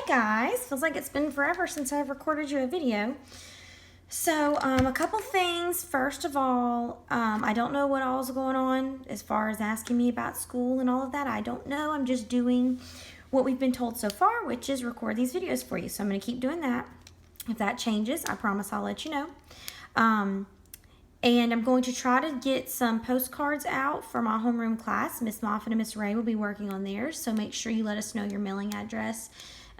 guys, feels like it's been forever since I've recorded you a video. So a couple things. First of all, I don't know what all's going on as far as asking me about school and all of that. I don't know. I'm just doing what we've been told so far, which is record these videos for you. So I'm going to keep doing that. If that changes, I promise I'll let you know. And I'm going to try to get some postcards out for my homeroom class. Miss Moffitt and Miss Ray will be working on theirs, so make sure you let us know your mailing address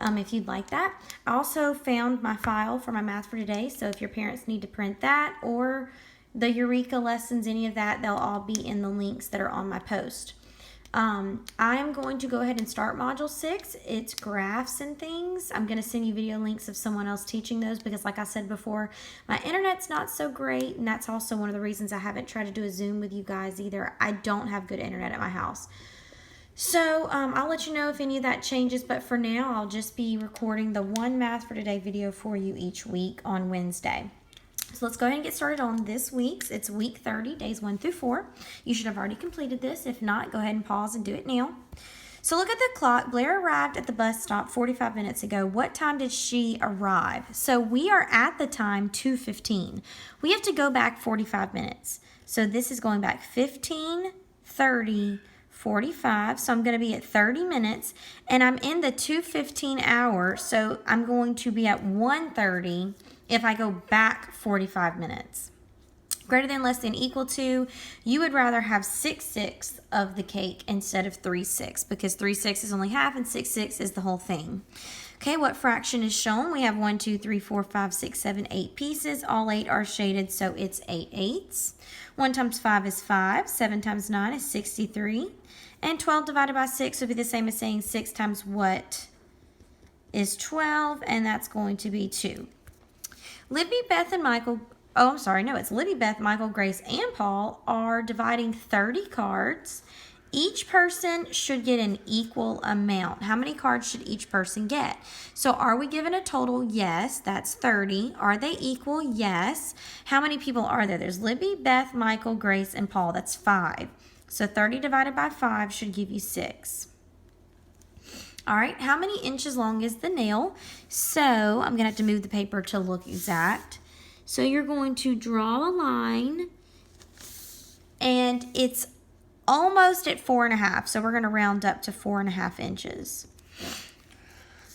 if you'd like that. I also found my file for my Math for Today, so if your parents need to print that or the Eureka lessons, any of that, they'll all be in the links that are on my post. I am going to go ahead and start Module 6. It's graphs and things. I'm going to send you video links of someone else teaching those because, like I said before, my internet's not so great, and that's also one of the reasons I haven't tried to do a Zoom with you guys either. I don't have good internet at my house. So I'll let you know if any of that changes, but for now, I'll just be recording the one Math for Today video for you each week on Wednesday. So let's go ahead and get started on this week's. It's week 30, days 1 through 4. You should have already completed this. If not, go ahead and pause and do it now. So look at the clock. Blair arrived at the bus stop 45 minutes ago. What time did she arrive? So we are at the time 2:15. We have to go back 45 minutes. So this is going back 15, 30, 45. So I'm going to be at 30 minutes. And I'm in the 2:15 hour. So I'm going to be at 1:30 if I go back 45 minutes. Greater than, less than, equal to, you would rather have 6/6 of the cake instead of 3/6 because 3/6 is only half and 6/6 is the whole thing. Okay, what fraction is shown? We have 1, 2, 3, 4, 5, 6, 7, 8 pieces. All 8 are shaded, so it's 8 eighths. 1 times 5 is 5. 7 times 9 is 63. And 12 divided by 6 would be the same as saying 6 times what is 12, and that's going to be 2. Libby, Beth, and Michael, it's Libby, Beth, Michael, Grace, and Paul are dividing 30 cards. Each person should get an equal amount. How many cards should each person get? So are we given a total? Yes, that's 30. Are they equal? Yes. How many people are there? There's Libby, Beth, Michael, Grace, and Paul. That's 5. So 30 divided by 5 should give you 6. All right, how many inches long is the nail? So I'm going to have to move the paper to look exact. So you're going to draw a line, and it's almost at 4.5. So we're going to round up to 4.5 inches.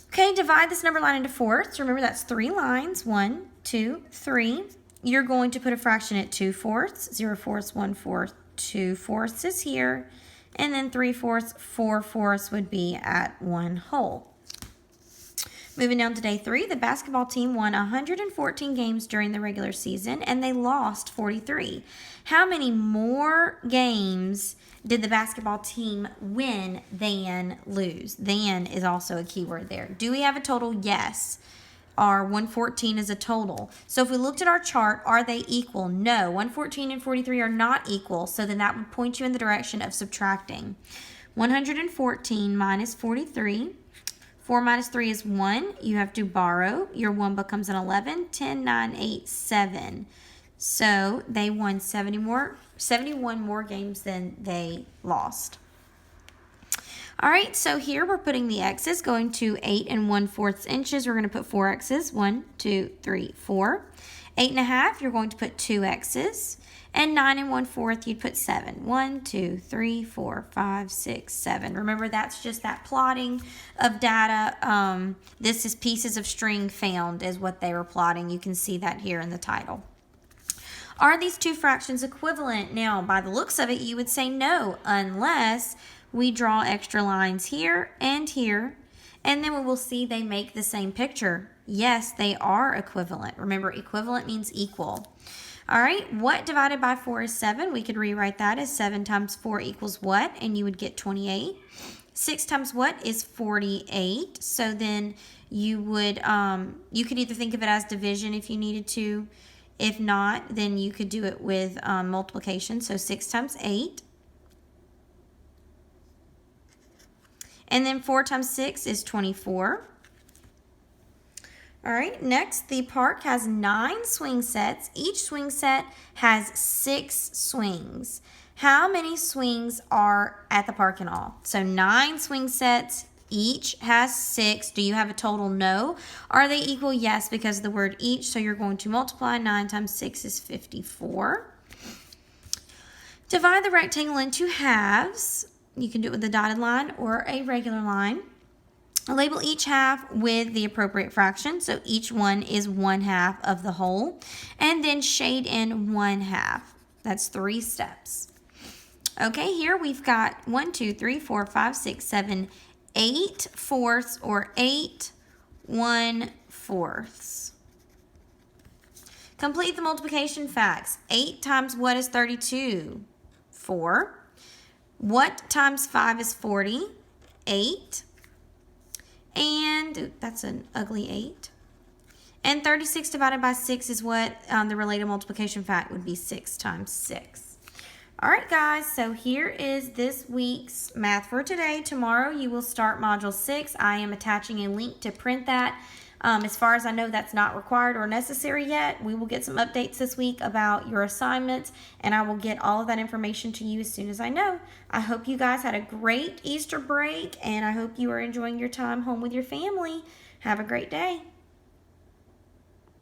Okay, divide this number line into fourths. Remember, that's 3 lines. 1, 2, 3. You're going to put a fraction at 2/4, 0/4, 1/4, 2/4 is here. And then 3/4, 4/4 would be at 1 whole. Moving down to day 3, the basketball team won 114 games during the regular season, and they lost 43. How many more games did the basketball team win than lose? Than is also a key word there. Do we have a total? Yes. Our 114 is a total. So if we looked at our chart, are they equal? No, 114 and 43 are not equal, so then that would point you in the direction of subtracting. 114 minus 43. 4 minus 3 is 1. You have to borrow. Your 1 becomes an 11. 10, 9, 8, 7. So they won 71 more games than they lost. All right, so here we're putting the x's, going to 8 1/4 inches. We're going to put 4 x's, 1, 2, 3, 4. 8.5, you're going to put 2 x's. And 9 1/4, you'd put 7. 1, 2, 3, 4, 5, 6, 7. Remember, that's just that plotting of data. This is pieces of string found is what they were plotting. You can see that here in the title. Are these two fractions equivalent? Now, by the looks of it, you would say no, unless we draw extra lines here, and then we will see they make the same picture. Yes, they are equivalent. Remember, equivalent means equal. All right, what divided by 4 is 7? We could rewrite that as 7 times 4 equals what? And you would get 28. 6 times what is 48? So then you would, you could either think of it as division if you needed to. If not, then you could do it with multiplication. So 6 times 8. And then 4 times 6 is 24. All right, next, the park has 9 swing sets. Each swing set has 6 swings. How many swings are at the park in all? So 9 swing sets, each has 6. Do you have a total? No. Are they equal? Yes, because of the word each. So you're going to multiply. 9 times 6 is 54. Divide the rectangle into halves. You can do it with a dotted line or a regular line. Label each half with the appropriate fraction. So each one is 1/2 of the whole. And then shade in 1/2. That's 3 steps. Okay, here we've got 1, 2, 3, 4, 5, 6, 7, 8 fourths or 8 1/4. Complete the multiplication facts. 8 times what is 32? 4. What times 5 is 40? 8. And that's an ugly 8. And 36 divided by 6 is what the related multiplication fact would be. 6 times 6. All right, guys, so here is this week's math for today. Tomorrow you will start Module 6. I am attaching a link to print that. As far as I know, that's not required or necessary yet. We will get some updates this week about your assignments, and I will get all of that information to you as soon as I know. I hope you guys had a great Easter break, and I hope you are enjoying your time home with your family. Have a great day.